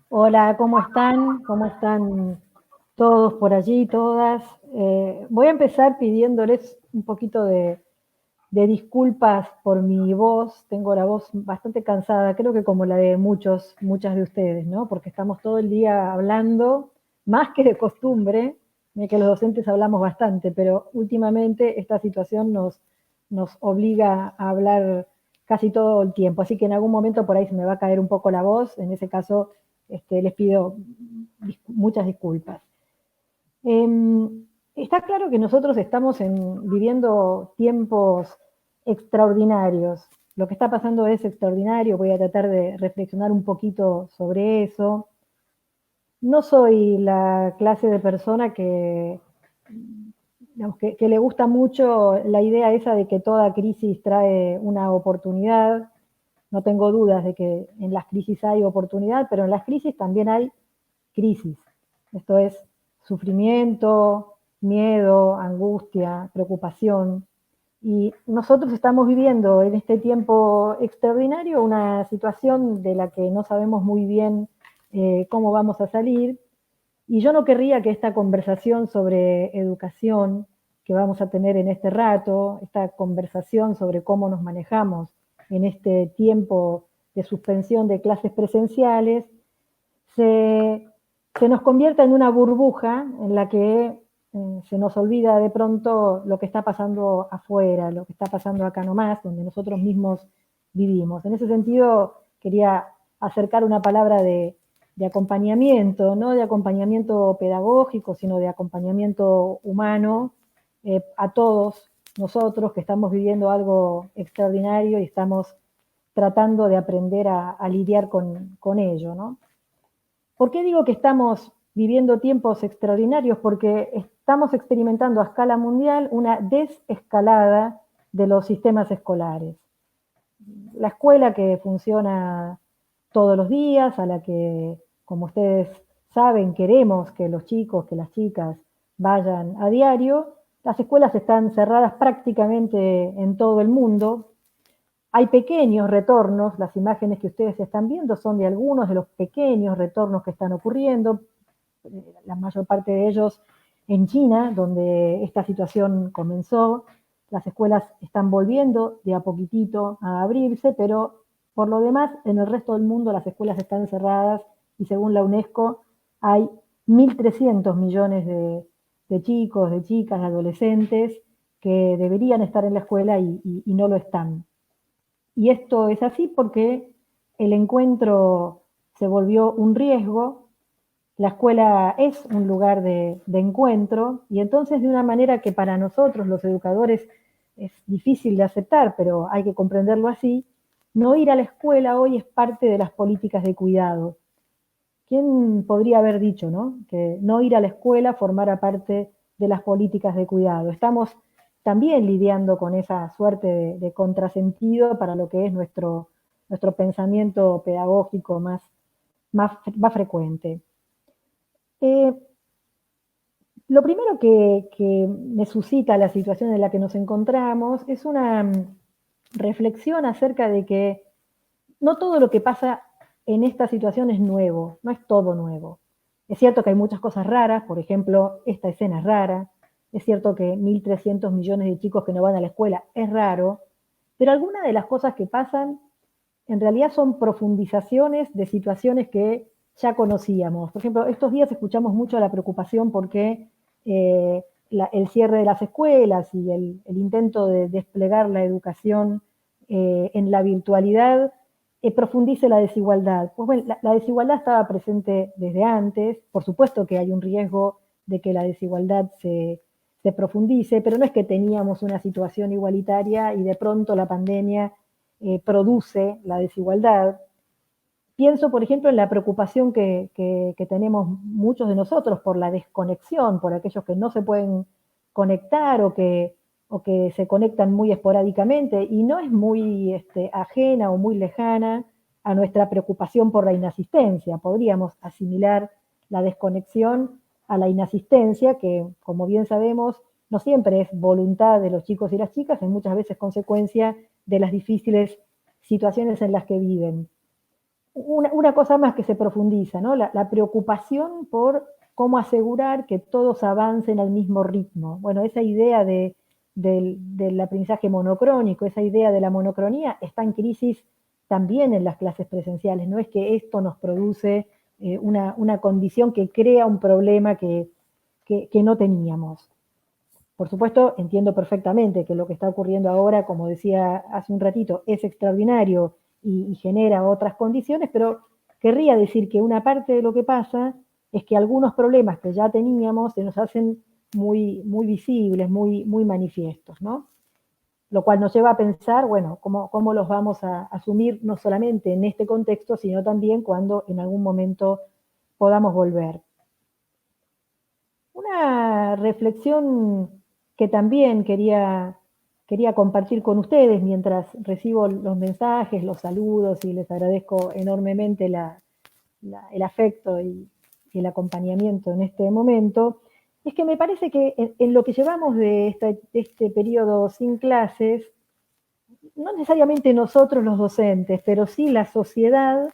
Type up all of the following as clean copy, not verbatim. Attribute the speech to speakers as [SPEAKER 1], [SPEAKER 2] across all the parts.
[SPEAKER 1] Hola, ¿cómo están? ¿Cómo están todos por allí, todas? Voy a empezar pidiéndoles un poquito de disculpas por mi voz. Tengo la voz bastante cansada, creo que como la de muchas de ustedes, ¿no? Porque estamos todo el día hablando, más que de costumbre, mira que los docentes hablamos bastante, pero últimamente esta situación nos obliga a hablar casi todo el tiempo. Así que en algún momento por ahí se me va a caer un poco la voz. En ese caso, les pido muchas disculpas. Está claro que nosotros estamos viviendo tiempos extraordinarios. Lo que está pasando es extraordinario. Voy a tratar de reflexionar un poquito sobre eso. No soy la clase de persona digamos, que le gusta mucho la idea esa de que toda crisis trae una oportunidad. No tengo dudas de que en las crisis hay oportunidad, pero en las crisis también hay crisis. Esto es sufrimiento, miedo, angustia, preocupación. Y nosotros estamos viviendo en este tiempo extraordinario una situación de la que no sabemos muy bien cómo vamos a salir. Y yo no querría que esta conversación sobre educación que vamos a tener en este rato, esta conversación sobre cómo nos manejamos en este tiempo de suspensión de clases presenciales, se, se nos convierta en una burbuja en la que se nos olvida de pronto lo que está pasando afuera, lo que está pasando acá nomás, donde nosotros mismos vivimos. En ese sentido, quería acercar una palabra de acompañamiento, no de acompañamiento pedagógico, sino de acompañamiento humano a todos nosotros que estamos viviendo algo extraordinario y estamos tratando de aprender a lidiar con ello, ¿no? ¿Por qué digo que estamos viviendo tiempos extraordinarios? Porque estamos experimentando a escala mundial una desescalada de los sistemas escolares. La escuela que funciona todos los días, a la que, como ustedes saben, queremos que los chicos, que las chicas vayan a diario, las escuelas están cerradas prácticamente en todo el mundo. Hay pequeños retornos, las imágenes que ustedes están viendo son de algunos de los pequeños retornos que están ocurriendo, la mayor parte de ellos en China, donde esta situación comenzó. Las escuelas están volviendo de a poquitito a abrirse, pero por lo demás, en el resto del mundo las escuelas están cerradas y según la UNESCO hay 1.300 millones de chicos, de chicas, de adolescentes que deberían estar en la escuela y no lo están. Y esto es así porque el encuentro se volvió un riesgo, la escuela es un lugar de encuentro y entonces de una manera que para nosotros los educadores es difícil de aceptar, pero hay que comprenderlo así, no ir a la escuela hoy es parte de las políticas de cuidado. ¿Quién podría haber dicho, no? Que no ir a la escuela formara parte de las políticas de cuidado? Estamos también lidiando con esa suerte de contrasentido para lo que es nuestro pensamiento pedagógico más frecuente. Eh, lo primero que me suscita la situación en la que nos encontramos es una reflexión acerca de que no todo lo que pasa en esta situación es nuevo, no es todo nuevo. Es cierto que hay muchas cosas raras, por ejemplo, esta escena es rara, es cierto que 1.300 millones de chicos que no van a la escuela es raro, pero algunas de las cosas que pasan en realidad son profundizaciones de situaciones que ya conocíamos. Por ejemplo, estos días escuchamos mucho la preocupación porque el cierre de las escuelas y el intento de desplegar la educación en la virtualidad profundice la desigualdad. Pues bueno, la desigualdad estaba presente desde antes, por supuesto que hay un riesgo de que la desigualdad se profundice, pero no es que teníamos una situación igualitaria y de pronto la pandemia produce la desigualdad. Pienso, por ejemplo, en la preocupación que tenemos muchos de nosotros por la desconexión, por aquellos que no se pueden conectar o que se conectan muy esporádicamente, y no es muy ajena o muy lejana a nuestra preocupación por la inasistencia. Podríamos asimilar la desconexión a la inasistencia, que, como bien sabemos, no siempre es voluntad de los chicos y las chicas, es muchas veces consecuencia de las difíciles situaciones en las que viven. una cosa más que se profundiza, ¿no? La preocupación por cómo asegurar que todos avancen al mismo ritmo. Bueno, esa idea del aprendizaje monocrónico, esa idea de la monocronía está en crisis también en las clases presenciales. No es que esto nos produce una condición que crea un problema que no teníamos. Por supuesto, entiendo perfectamente que lo que está ocurriendo ahora, como decía hace un ratito, es extraordinario y genera otras condiciones, pero querría decir que una parte de lo que pasa es que algunos problemas que ya teníamos se nos hacen muy visibles, muy manifiestos, ¿no? Lo cual nos lleva a pensar, bueno, cómo los vamos a asumir no solamente en este contexto, sino también cuando en algún momento podamos volver. Una reflexión que también quería compartir con ustedes mientras recibo los mensajes, los saludos y les agradezco enormemente el afecto y el acompañamiento en este momento, es que me parece que en lo que llevamos de este periodo sin clases, no necesariamente nosotros los docentes, pero sí la sociedad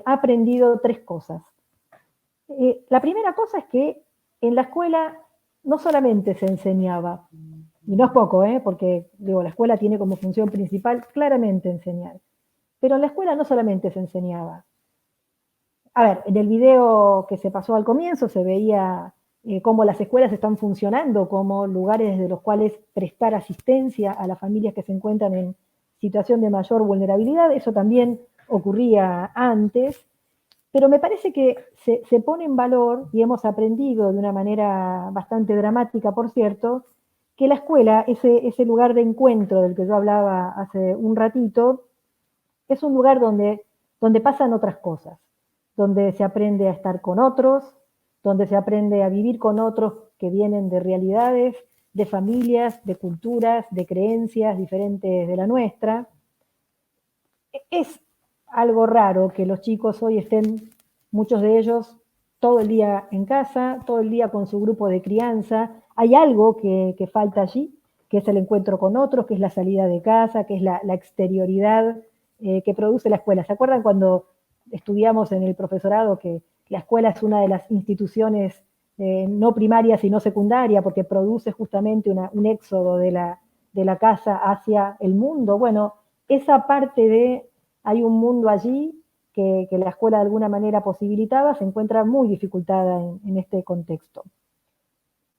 [SPEAKER 1] ha aprendido tres cosas. La primera cosa es que en la escuela no solamente se enseñaba, y no es poco, porque digo, la escuela tiene como función principal claramente enseñar, pero en la escuela no solamente se enseñaba. A ver, en el video que se pasó al comienzo se veía cómo las escuelas están funcionando como lugares desde los cuales prestar asistencia a las familias que se encuentran en situación de mayor vulnerabilidad. Eso también ocurría antes, pero me parece que se pone en valor, y hemos aprendido de una manera bastante dramática, por cierto, que la escuela, ese lugar de encuentro del que yo hablaba hace un ratito, es un lugar donde pasan otras cosas, donde se aprende a estar con otros, donde se aprende a vivir con otros que vienen de realidades, de familias, de culturas, de creencias diferentes de la nuestra. Es algo raro que los chicos hoy estén, muchos de ellos, todo el día en casa, todo el día con su grupo de crianza. Hay algo que falta allí, que es el encuentro con otros, que es la salida de casa, que es la exterioridad que produce la escuela. ¿Se acuerdan cuando estudiamos en el profesorado que la escuela es una de las instituciones no primaria sino secundaria porque produce justamente un éxodo de la casa hacia el mundo? Bueno, esa parte de hay un mundo allí que la escuela de alguna manera posibilitaba, se encuentra muy dificultada en este contexto.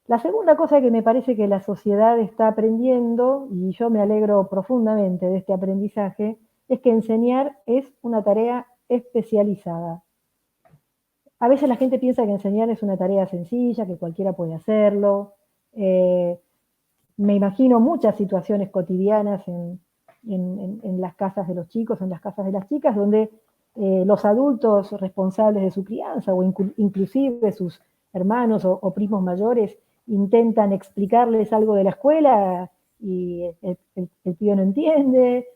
[SPEAKER 1] La segunda cosa que me parece que la sociedad está aprendiendo, y yo me alegro profundamente de este aprendizaje, es que enseñar es una tarea especializada. A veces la gente piensa que enseñar es una tarea sencilla, que cualquiera puede hacerlo. Me imagino muchas situaciones cotidianas en las casas de los chicos, en las casas de las chicas, donde los adultos responsables de su crianza o inclusive sus hermanos o primos mayores intentan explicarles algo de la escuela y el tío no entiende,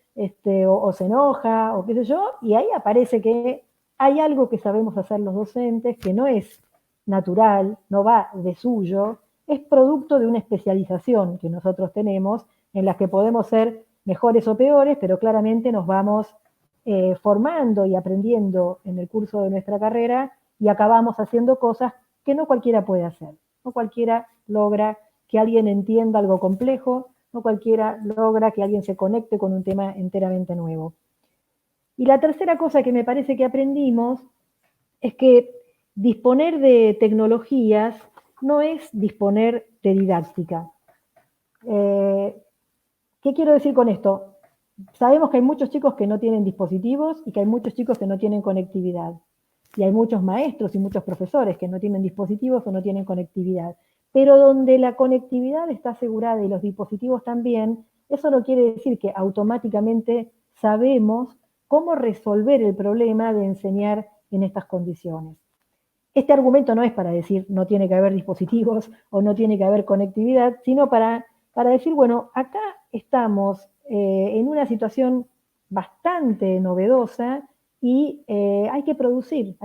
[SPEAKER 1] o se enoja, o qué sé yo, y ahí aparece que hay algo que sabemos hacer los docentes que no es natural, no va de suyo, es producto de una especialización que nosotros tenemos en la que podemos ser mejores o peores, pero claramente nos vamos formando y aprendiendo en el curso de nuestra carrera y acabamos haciendo cosas que no cualquiera puede hacer. No cualquiera logra que alguien entienda algo complejo, no cualquiera logra que alguien se conecte con un tema enteramente nuevo. Y la tercera cosa que me parece que aprendimos es que disponer de tecnologías no es disponer de didáctica. ¿Qué quiero decir con esto? Sabemos que hay muchos chicos que no tienen dispositivos y que hay muchos chicos que no tienen conectividad. Y hay muchos maestros y muchos profesores que no tienen dispositivos o no tienen conectividad. Pero donde la conectividad está asegurada y los dispositivos también, eso no quiere decir que automáticamente sabemos cómo resolver el problema de enseñar en estas condiciones. Este argumento no es para decir no tiene que haber dispositivos o no tiene que haber conectividad, sino para decir, bueno, acá estamos en una situación bastante novedosa y hay que producir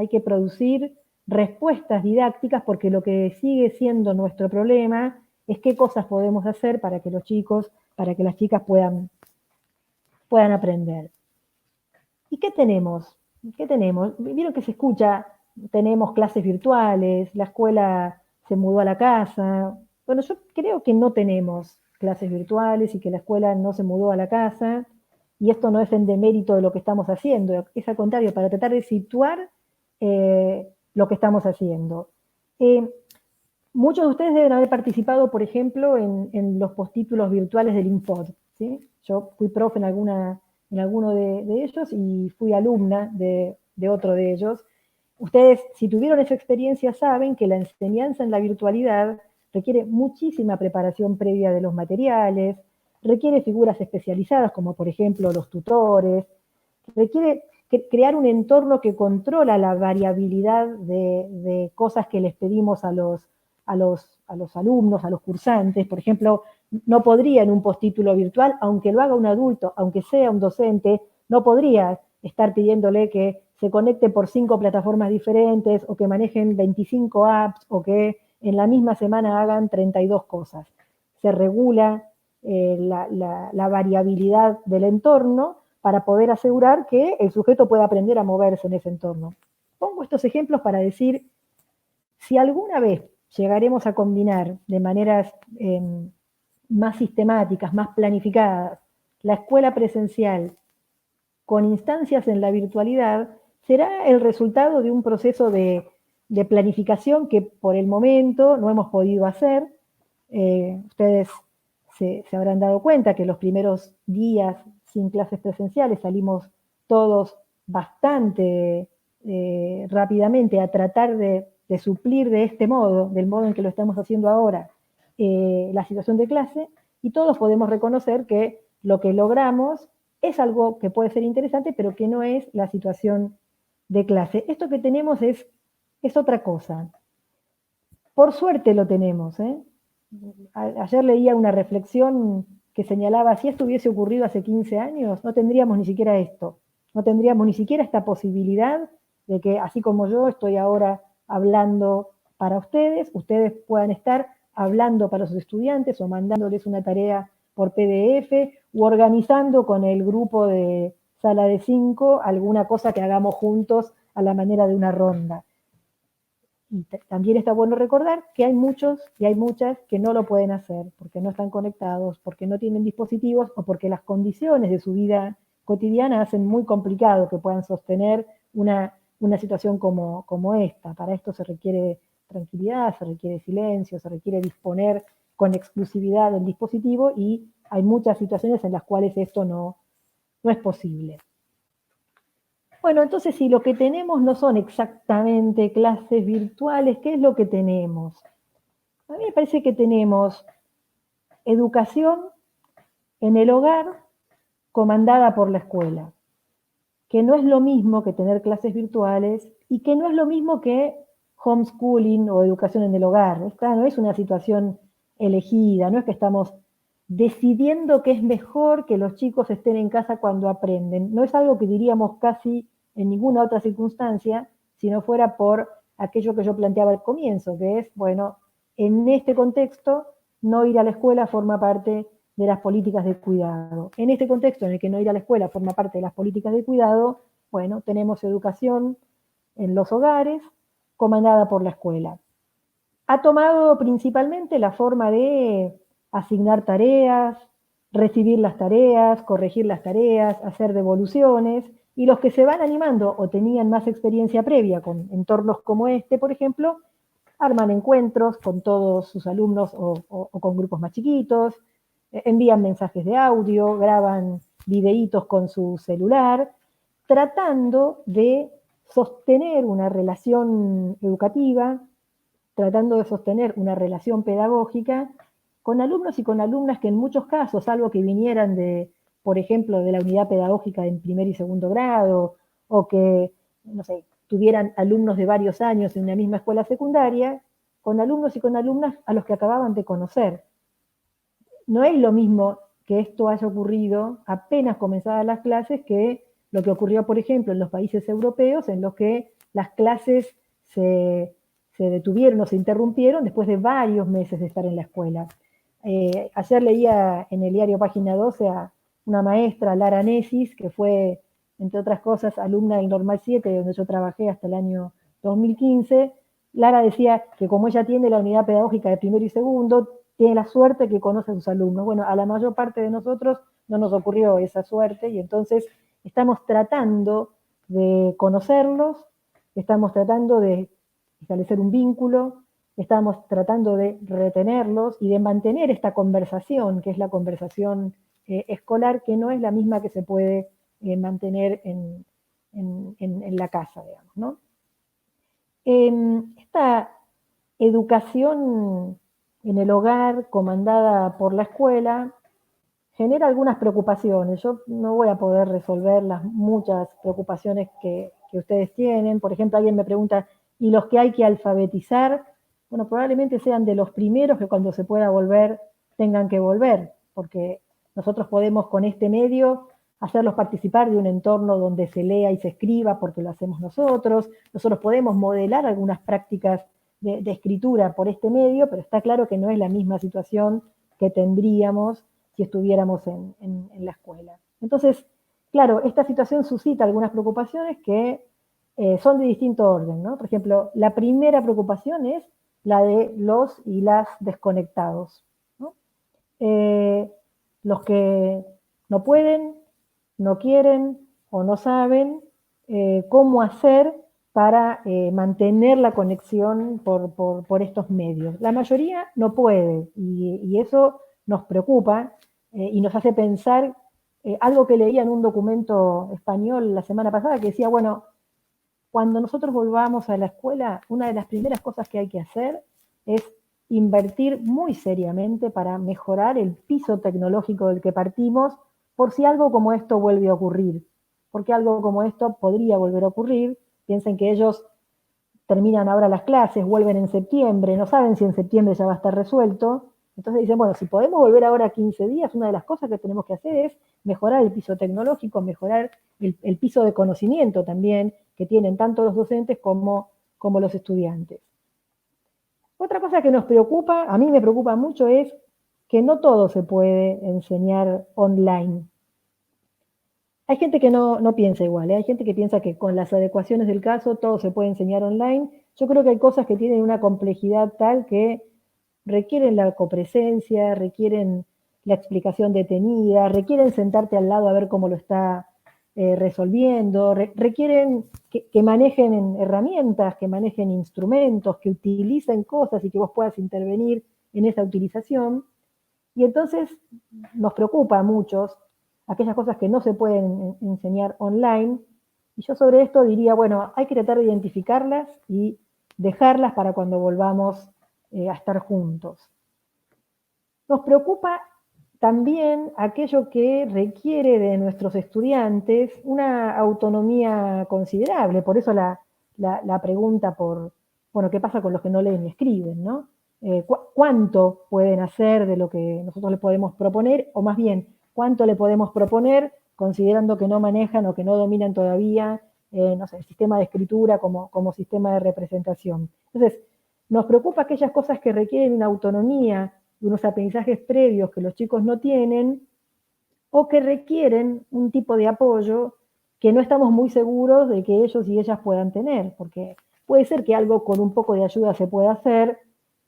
[SPEAKER 1] respuestas didácticas porque lo que sigue siendo nuestro problema es qué cosas podemos hacer para que los chicos, para que las chicas puedan aprender. ¿Y qué tenemos? ¿qué tenemos? Vieron que se escucha, tenemos clases virtuales, la escuela se mudó a la casa. Bueno, yo creo que no tenemos clases virtuales y que la escuela no se mudó a la casa, y esto no es en demérito de lo que estamos haciendo, es al contrario, para tratar de situar lo que estamos haciendo. Muchos de ustedes deben haber participado, por ejemplo, en los postítulos virtuales del Infod, ¿sí? Yo fui profe en alguno de ellos y fui alumna de otro de ellos. Ustedes, si tuvieron esa experiencia, saben que la enseñanza en la virtualidad requiere muchísima preparación previa de los materiales, requiere figuras especializadas, como por ejemplo los tutores, requiere crear un entorno que controla la variabilidad de cosas que les pedimos a los alumnos, a los cursantes. Por ejemplo, no podría en un postítulo virtual, aunque lo haga un adulto, aunque sea un docente, no podría estar pidiéndole que se conecte por 5 plataformas diferentes o que manejen 25 apps o que en la misma semana hagan 32 cosas. Se regula la variabilidad del entorno para poder asegurar que el sujeto pueda aprender a moverse en ese entorno. Pongo estos ejemplos para decir, si alguna vez llegaremos a combinar de maneras más sistemáticas, más planificadas, la escuela presencial con instancias en la virtualidad, será el resultado de un proceso de planificación que por el momento no hemos podido hacer. Ustedes se habrán dado cuenta que los primeros días sin clases presenciales salimos todos bastante rápidamente a tratar de suplir de este modo, del modo en que lo estamos haciendo ahora, la situación de clase, y todos podemos reconocer que lo que logramos es algo que puede ser interesante, pero que no es la situación de clase. Esto que tenemos es otra cosa. Por suerte lo tenemos, ¿eh? Ayer leía una reflexión que señalaba, si esto hubiese ocurrido hace 15 años, no tendríamos ni siquiera esto, no tendríamos ni siquiera esta posibilidad de que, así como yo estoy ahora hablando para ustedes, ustedes puedan estar hablando para sus estudiantes o mandándoles una tarea por PDF u organizando con el grupo de sala de 5 alguna cosa que hagamos juntos a la manera de una ronda. Y también está bueno recordar que hay muchos y hay muchas que no lo pueden hacer porque no están conectados, porque no tienen dispositivos o porque las condiciones de su vida cotidiana hacen muy complicado que puedan sostener una situación como esta. Para esto se requiere tranquilidad, se requiere silencio, se requiere disponer con exclusividad del dispositivo, y hay muchas situaciones en las cuales esto no es posible. Bueno, entonces si lo que tenemos no son exactamente clases virtuales, ¿qué es lo que tenemos? A mí me parece que tenemos educación en el hogar comandada por la escuela, que no es lo mismo que tener clases virtuales y que no es lo mismo que homeschooling o educación en el hogar. Esta no es una situación elegida, no es que estamos decidiendo que es mejor que los chicos estén en casa cuando aprenden. No es algo que diríamos casi en ninguna otra circunstancia, si no fuera por aquello que yo planteaba al comienzo, que es, bueno, en este contexto, no ir a la escuela forma parte de las políticas de cuidado. En este contexto en el que no ir a la escuela forma parte de las políticas de cuidado, bueno, tenemos educación en los hogares comandada por la escuela. Ha tomado principalmente la forma de asignar tareas, recibir las tareas, corregir las tareas, hacer devoluciones, y los que se van animando o tenían más experiencia previa con entornos como este, por ejemplo, arman encuentros con todos sus alumnos o con grupos más chiquitos, envían mensajes de audio, graban videitos con su celular, tratando de sostener una relación educativa, tratando de sostener una relación pedagógica con alumnos y con alumnas que en muchos casos, salvo que vinieran de, por ejemplo, de la unidad pedagógica en primer y segundo grado, o que, no sé, tuvieran alumnos de varios años en una misma escuela secundaria, con alumnos y con alumnas a los que acababan de conocer. No es lo mismo que esto haya ocurrido apenas comenzadas las clases que lo que ocurrió, por ejemplo, en los países europeos, en los que las clases se detuvieron o se interrumpieron después de varios meses de estar en la escuela. Ayer leía en el diario Página 12 a una maestra, Lara Nesis, que fue entre otras cosas, alumna del Normal 7, donde yo trabajé hasta el año 2015, Lara decía que como ella tiene la unidad pedagógica de primero y segundo, tiene la suerte que conoce a sus alumnos. Bueno, a la mayor parte de nosotros no nos ocurrió esa suerte y entonces estamos tratando de conocerlos, estamos tratando de establecer un vínculo, estamos tratando de retenerlos y de mantener esta conversación, que es la conversación escolar, que no es la misma que se puede mantener en la casa, digamos, ¿no? Esta educación en el hogar comandada por la escuela genera algunas preocupaciones. Yo no voy a poder resolver las muchas preocupaciones que ustedes tienen. Por ejemplo, alguien me pregunta, ¿y los que hay que alfabetizar? Bueno, probablemente sean de los primeros que cuando se pueda volver tengan que volver, porque nosotros podemos con este medio hacerlos participar de un entorno donde se lea y se escriba porque lo hacemos nosotros podemos modelar algunas prácticas de escritura por este medio, pero está claro que no es la misma situación que tendríamos si estuviéramos en la escuela. Entonces, claro, esta situación suscita algunas preocupaciones que son de distinto orden, ¿no? Por ejemplo, la primera preocupación es la de los y las desconectados, ¿no? Los que no pueden, no quieren o no saben cómo hacer para mantener la conexión por estos medios. La mayoría no puede y eso nos preocupa y nos hace pensar algo que leía en un documento español la semana pasada que decía, bueno, cuando nosotros volvamos a la escuela, una de las primeras cosas que hay que hacer es invertir muy seriamente para mejorar el piso tecnológico del que partimos por si algo como esto vuelve a ocurrir. Porque algo como esto podría volver a ocurrir. Piensen que ellos terminan ahora las clases, vuelven en septiembre, no saben si en septiembre ya va a estar resuelto. Entonces dicen, bueno, si podemos volver ahora 15 días, una de las cosas que tenemos que hacer es mejorar el piso tecnológico, mejorar el piso de conocimiento también que tienen tanto los docentes como los estudiantes. Otra cosa que nos preocupa, a mí me preocupa mucho, es que no todo se puede enseñar online. Hay gente que no piensa igual, ¿eh? Hay gente que piensa que con las adecuaciones del caso todo se puede enseñar online. Yo creo que hay cosas que tienen una complejidad tal que requieren la copresencia, requieren la explicación detenida, requieren sentarte al lado a ver cómo lo está resolviendo, requieren que manejen herramientas, que manejen instrumentos, que utilicen cosas y que vos puedas intervenir en esa utilización. Y entonces nos preocupa a muchos aquellas cosas que no se pueden enseñar online. Y yo sobre esto diría, bueno, hay que tratar de identificarlas y dejarlas para cuando volvamos a estar juntos. Nos preocupa también aquello que requiere de nuestros estudiantes una autonomía considerable. Por eso la pregunta por, bueno, ¿qué pasa con los que no leen y escriben, no? ¿Cuánto pueden hacer de lo que nosotros les podemos proponer? O más bien, ¿cuánto le podemos proponer considerando que no manejan o que no dominan todavía, no sé, el sistema de escritura como sistema de representación? Entonces, nos preocupa aquellas cosas que requieren una autonomía, unos aprendizajes previos que los chicos no tienen, o que requieren un tipo de apoyo que no estamos muy seguros de que ellos y ellas puedan tener, porque puede ser que algo con un poco de ayuda se pueda hacer,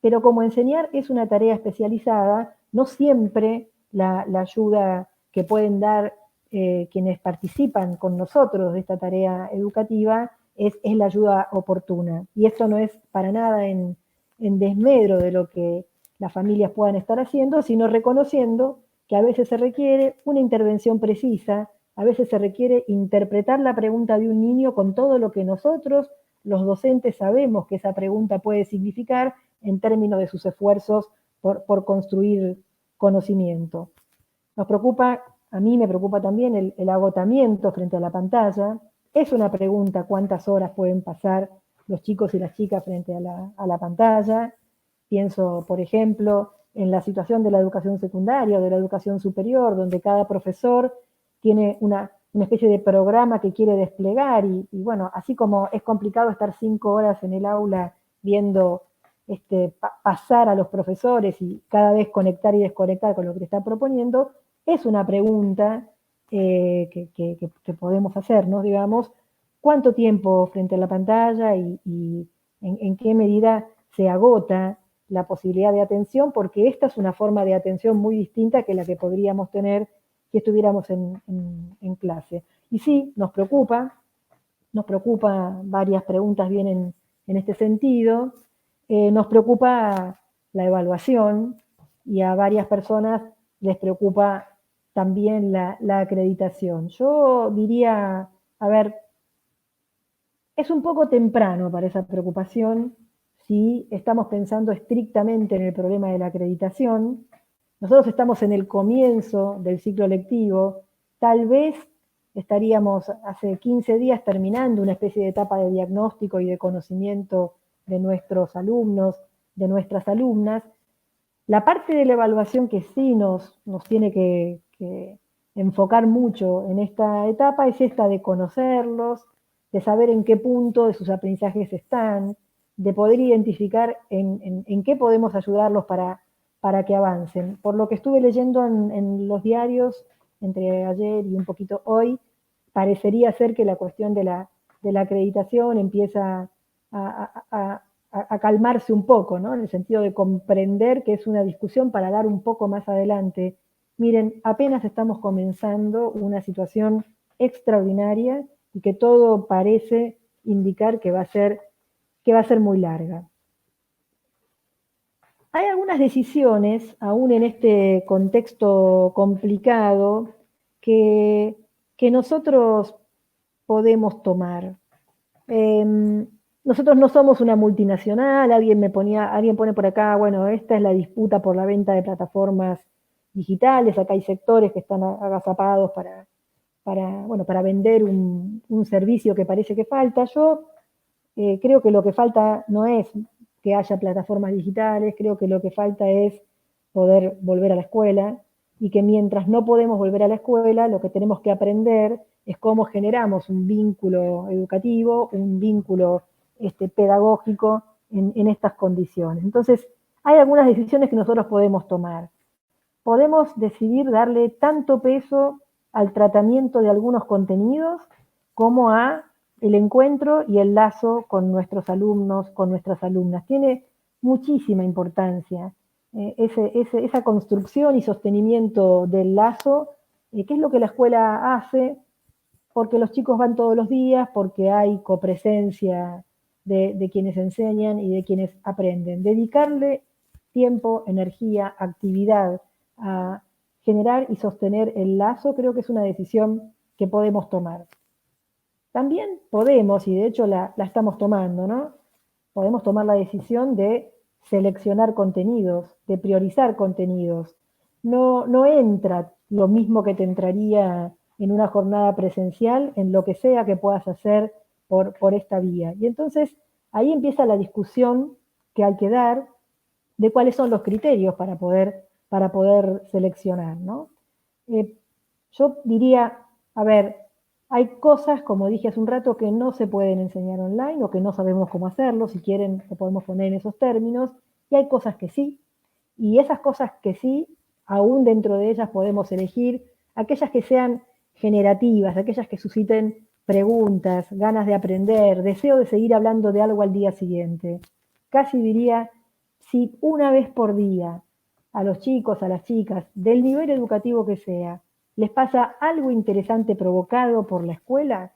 [SPEAKER 1] pero como enseñar es una tarea especializada, no siempre la ayuda que pueden dar quienes participan con nosotros de esta tarea educativa es la ayuda oportuna. Y esto no es para nada en desmedro de lo que las familias puedan estar haciendo, sino reconociendo que a veces se requiere una intervención precisa, a veces se requiere interpretar la pregunta de un niño con todo lo que nosotros, los docentes, sabemos que esa pregunta puede significar en términos de sus esfuerzos por construir conocimiento. Nos preocupa, a mí me preocupa también el agotamiento frente a la pantalla. Es una pregunta cuántas horas pueden pasar los chicos y las chicas frente a la pantalla. Pienso, por ejemplo, en la situación de la educación secundaria o de la educación superior, donde cada profesor tiene una especie de programa que quiere desplegar y bueno, así como es complicado estar 5 horas en el aula viendo pasar a los profesores y cada vez conectar y desconectar con lo que te está proponiendo, es una pregunta que podemos hacernos, digamos, cuánto tiempo frente a la pantalla y en qué medida se agota la posibilidad de atención, porque esta es una forma de atención muy distinta que la que podríamos tener si estuviéramos en clase. Y sí, nos preocupa, varias preguntas vienen en este sentido, nos preocupa la evaluación y a varias personas les preocupa también la acreditación. Yo diría, a ver, es un poco temprano para esa preocupación si estamos pensando estrictamente en el problema de la acreditación. Nosotros estamos en el comienzo del ciclo lectivo, tal vez estaríamos hace 15 días terminando una especie de etapa de diagnóstico y de conocimiento de nuestros alumnos, de nuestras alumnas. La parte de la evaluación que sí nos tiene que enfocar mucho en esta etapa es esta de conocerlos, de saber en qué punto de sus aprendizajes están, de poder identificar en qué podemos ayudarlos para que avancen. Por lo que estuve leyendo en los diarios, entre ayer y un poquito hoy, parecería ser que la cuestión de la acreditación empieza a calmarse un poco, ¿no? En el sentido de comprender que es una discusión para dar un poco más adelante. Miren, apenas estamos comenzando una situación extraordinaria y que todo parece indicar que va a ser muy larga. Hay algunas decisiones, aún en este contexto complicado, que nosotros podemos tomar. Nosotros no somos una multinacional, alguien pone por acá, bueno, esta es la disputa por la venta de plataformas digitales, acá hay sectores que están agazapados para vender un servicio que parece que falta. Yo creo que lo que falta no es que haya plataformas digitales, creo que lo que falta es poder volver a la escuela y que mientras no podemos volver a la escuela, lo que tenemos que aprender es cómo generamos un vínculo educativo, un vínculo pedagógico en estas condiciones. Entonces, hay algunas decisiones que nosotros podemos tomar. Podemos decidir darle tanto peso al tratamiento de algunos contenidos como a el encuentro y el lazo con nuestros alumnos, con nuestras alumnas. Tiene muchísima importancia esa construcción y sostenimiento del lazo, que es lo que la escuela hace, porque los chicos van todos los días, porque hay copresencia de quienes enseñan y de quienes aprenden. Dedicarle tiempo, energía, actividad a generar y sostener el lazo, creo que es una decisión que podemos tomar. También podemos, y de hecho la estamos tomando, ¿no? Podemos tomar la decisión de seleccionar contenidos, de priorizar contenidos. No entra lo mismo que te entraría en una jornada presencial, en lo que sea que puedas hacer por esta vía. Y entonces ahí empieza la discusión que hay que dar de cuáles son los criterios para poder seleccionar, ¿no? Yo diría, a ver, hay cosas, como dije hace un rato, que no se pueden enseñar online o que no sabemos cómo hacerlo, si quieren lo podemos poner en esos términos, y hay cosas que sí, y esas cosas que sí, aún dentro de ellas podemos elegir aquellas que sean generativas, aquellas que susciten preguntas, ganas de aprender, deseo de seguir hablando de algo al día siguiente. Casi diría, si una vez por día a los chicos, a las chicas, del nivel educativo que sea, les pasa algo interesante provocado por la escuela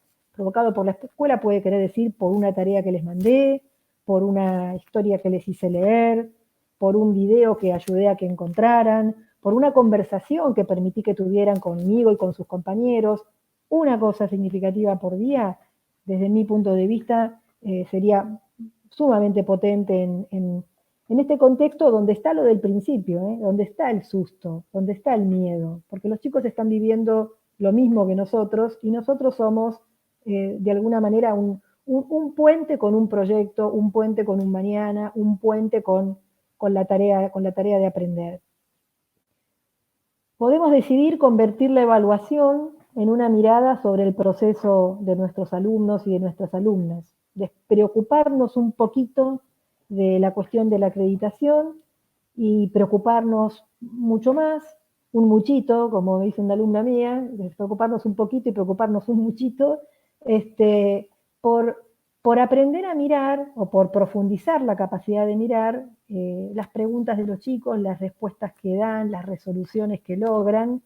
[SPEAKER 1] puede querer decir por una tarea que les mandé, por una historia que les hice leer, por un video que ayudé a que encontraran, por una conversación que permití que tuvieran conmigo y con sus compañeros. Una cosa significativa por día, desde mi punto de vista, sería sumamente potente en este contexto donde está lo del principio, donde está el susto, donde está el miedo, porque los chicos están viviendo lo mismo que nosotros y nosotros somos de alguna manera un puente con un proyecto, un puente con un mañana, un puente con la tarea de aprender. Podemos decidir convertir la evaluación en una mirada sobre el proceso de nuestros alumnos y de nuestras alumnas, despreocuparnos un poquito de la cuestión de la acreditación y preocuparnos mucho más un muchito, como dice una alumna mía, preocuparnos un poquito y preocuparnos un muchito, por, por aprender a mirar o por profundizar la capacidad de mirar las preguntas de los chicos, las respuestas que dan, las resoluciones que logran,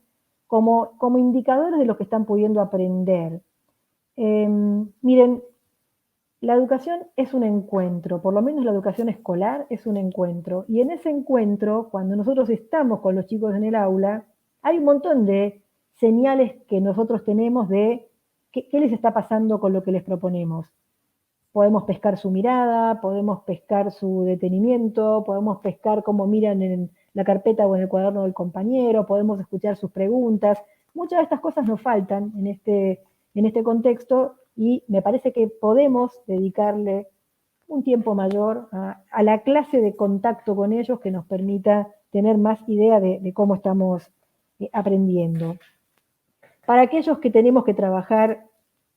[SPEAKER 1] como indicadores de lo que están pudiendo aprender. Miren, la educación es un encuentro, por lo menos la educación escolar es un encuentro. Y en ese encuentro, cuando nosotros estamos con los chicos en el aula, hay un montón de señales que nosotros tenemos de qué les está pasando con lo que les proponemos. Podemos pescar su mirada, podemos pescar su detenimiento, podemos pescar cómo miran en la carpeta o en el cuaderno del compañero, podemos escuchar sus preguntas. Muchas de estas cosas nos faltan en este contexto y me parece que podemos dedicarle un tiempo mayor a la clase de contacto con ellos que nos permita tener más idea de cómo estamos aprendiendo. Para aquellos que tenemos que trabajar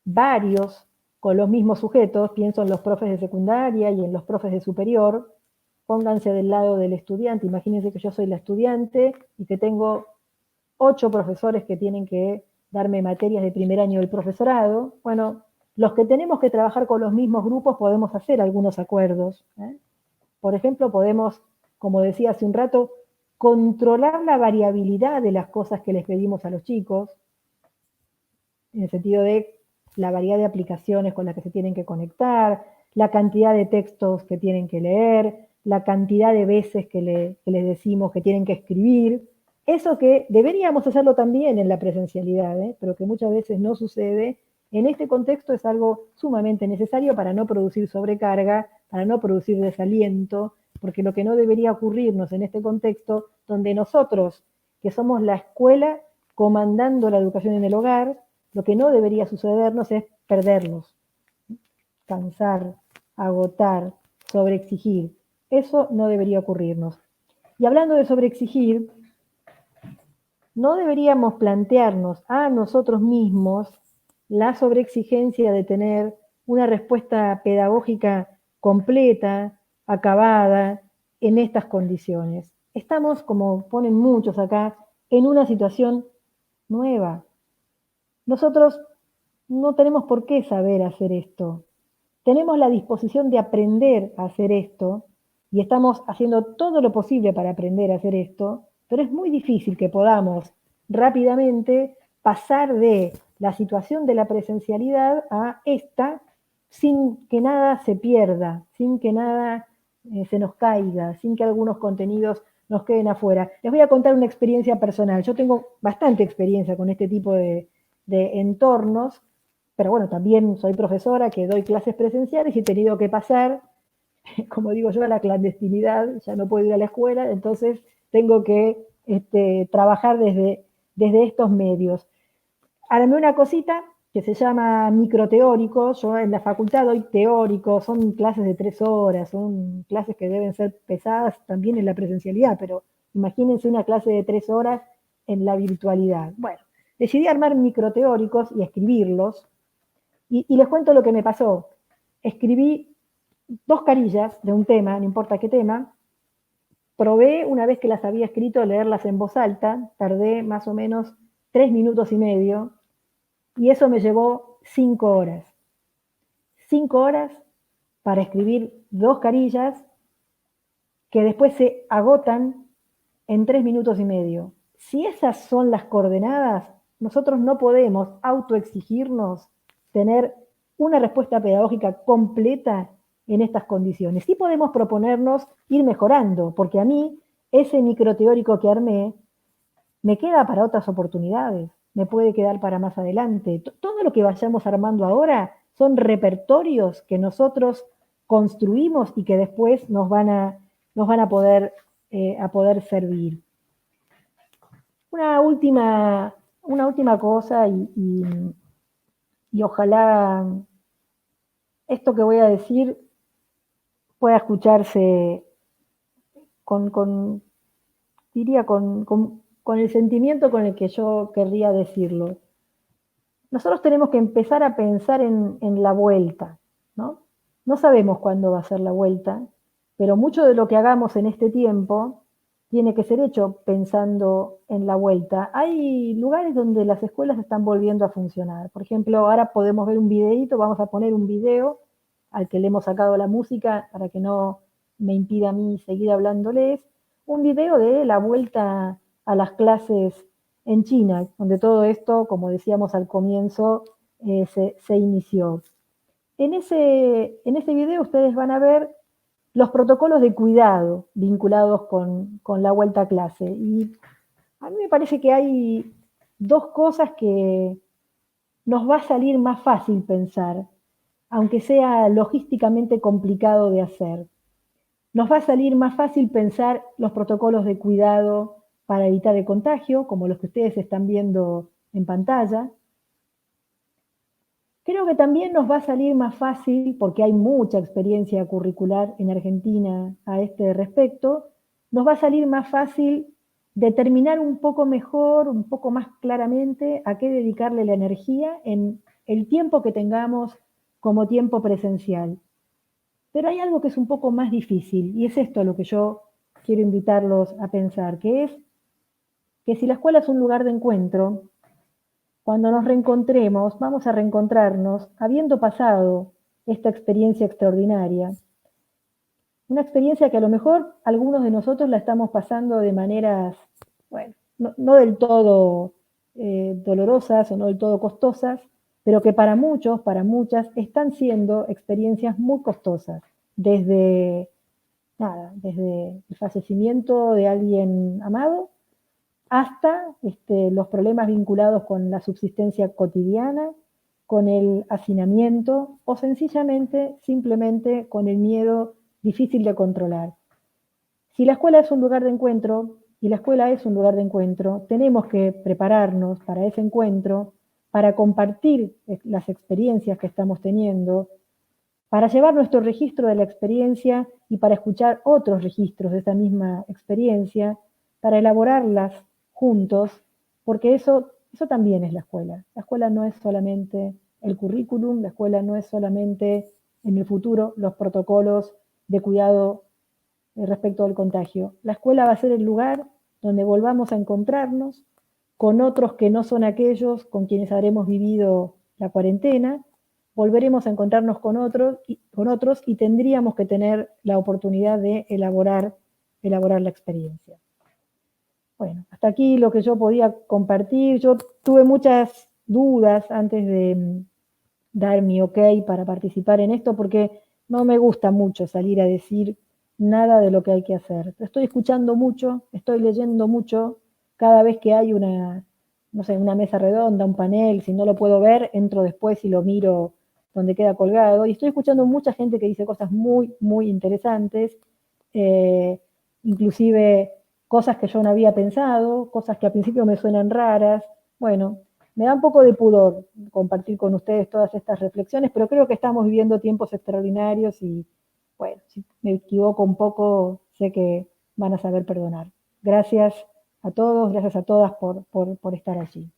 [SPEAKER 1] varios con los mismos sujetos, pienso en los profes de secundaria y en los profes de superior, pónganse del lado del estudiante, imagínense que yo soy la estudiante y que tengo 8 profesores que tienen que darme materias de primer año del profesorado. Bueno, los que tenemos que trabajar con los mismos grupos podemos hacer algunos acuerdos. Por ejemplo, podemos, como decía hace un rato, controlar la variabilidad de las cosas que les pedimos a los chicos, en el sentido de la variedad de aplicaciones con las que se tienen que conectar, la cantidad de textos que tienen que leer, la cantidad de veces que les decimos que tienen que escribir. Eso que deberíamos hacerlo también en la presencialidad, pero que muchas veces no sucede. En este contexto es algo sumamente necesario para no producir sobrecarga, para no producir desaliento, porque lo que no debería ocurrirnos en este contexto, donde nosotros, que somos la escuela comandando la educación en el hogar, lo que no debería sucedernos es perderlos, cansar, agotar, sobreexigir. Eso no debería ocurrirnos. Y hablando de sobreexigir, no deberíamos plantearnos a nosotros mismos la sobreexigencia de tener una respuesta pedagógica completa, acabada, en estas condiciones. Estamos, como ponen muchos acá, en una situación nueva. Nosotros no tenemos por qué saber hacer esto. Tenemos la disposición de aprender a hacer esto y estamos haciendo todo lo posible para aprender a hacer esto, pero es muy difícil que podamos rápidamente pasar de la situación de la presencialidad a esta sin que nada se pierda, sin que nada se nos caiga, sin que algunos contenidos nos queden afuera. Les voy a contar una experiencia personal. Yo tengo bastante experiencia con este tipo de entornos, pero bueno, también soy profesora que doy clases presenciales y he tenido que pasar, como digo yo, a la clandestinidad, ya no puedo ir a la escuela, entonces tengo que trabajar desde estos medios. Armé una cosita que se llama microteórico, yo en la facultad doy teórico, son clases de 3 horas, son clases que deben ser pesadas también en la presencialidad, pero imagínense una clase de 3 horas en la virtualidad. Bueno, decidí armar microteóricos y escribirlos, y les cuento lo que me pasó. Escribí 2 carillas de un tema, no importa qué tema, probé una vez que las había escrito leerlas en voz alta, tardé más o menos 3 minutos y medio, y eso me llevó 5 horas. 5 horas para escribir 2 carillas que después se agotan en 3 minutos y medio. Si esas son las coordenadas, nosotros no podemos autoexigirnos tener una respuesta pedagógica completa en estas condiciones. Sí podemos proponernos ir mejorando, porque a mí ese microteórico que armé me queda para otras oportunidades, me puede quedar para más adelante. Todo lo que vayamos armando ahora son repertorios que nosotros construimos y que después nos van a poder servir. Una última cosa y ojalá esto que voy a decir pueda escucharse diría con el sentimiento con el que yo querría decirlo. Nosotros tenemos que empezar a pensar en la vuelta, ¿no? No sabemos cuándo va a ser la vuelta, pero mucho de lo que hagamos en este tiempo tiene que ser hecho pensando en la vuelta. Hay lugares donde las escuelas están volviendo a funcionar. Por ejemplo, ahora podemos ver un videíto, vamos a poner un video al que le hemos sacado la música para que no me impida a mí seguir hablándoles, un video de la vuelta a las clases en China, donde todo esto, como decíamos al comienzo, se inició. En ese video ustedes van a ver los protocolos de cuidado vinculados con la vuelta a clase. Y a mí me parece que hay dos cosas que nos va a salir más fácil pensar, aunque sea logísticamente complicado de hacer. Nos va a salir más fácil pensar los protocolos de cuidado para evitar el contagio, como los que ustedes están viendo en pantalla. Creo que también nos va a salir más fácil, porque hay mucha experiencia curricular en Argentina a este respecto, nos va a salir más fácil determinar un poco mejor, un poco más claramente a qué dedicarle la energía en el tiempo que tengamos como tiempo presencial. Pero hay algo que es un poco más difícil, y es esto lo que yo quiero invitarlos a pensar, que es que si la escuela es un lugar de encuentro, cuando nos reencontremos, vamos a reencontrarnos habiendo pasado esta experiencia extraordinaria. Una experiencia que a lo mejor algunos de nosotros la estamos pasando de maneras, bueno, no del todo dolorosas o no del todo costosas, pero que para muchos, para muchas, están siendo experiencias muy costosas, desde, nada, desde el fallecimiento de alguien amado hasta los problemas vinculados con la subsistencia cotidiana, con el hacinamiento o sencillamente, simplemente con el miedo difícil de controlar. Si la escuela es un lugar de encuentro, y la escuela es un lugar de encuentro, tenemos que prepararnos para ese encuentro, para compartir las experiencias que estamos teniendo, para llevar nuestro registro de la experiencia y para escuchar otros registros de esa misma experiencia, para elaborarlas juntos, porque eso también es la escuela. La escuela no es solamente el currículum, la escuela no es solamente en el futuro los protocolos de cuidado respecto al contagio. La escuela va a ser el lugar donde volvamos a encontrarnos con otros que no son aquellos con quienes habremos vivido la cuarentena, volveremos a encontrarnos con otros y tendríamos que tener la oportunidad de elaborar la experiencia. Bueno, hasta aquí lo que yo podía compartir. Yo tuve muchas dudas antes de dar mi ok para participar en esto, porque no me gusta mucho salir a decir nada de lo que hay que hacer. Estoy escuchando mucho, estoy leyendo mucho, cada vez que hay una, no sé, una mesa redonda, un panel, si no lo puedo ver, entro después y lo miro donde queda colgado. Y estoy escuchando mucha gente que dice cosas muy, muy interesantes, eh, inclusive cosas que yo no había pensado, cosas que al principio me suenan raras. Bueno, me da un poco de pudor compartir con ustedes todas estas reflexiones, pero creo que estamos viviendo tiempos extraordinarios y, bueno, si me equivoco un poco, sé que van a saber perdonar. Gracias a todos, gracias a todas por estar allí.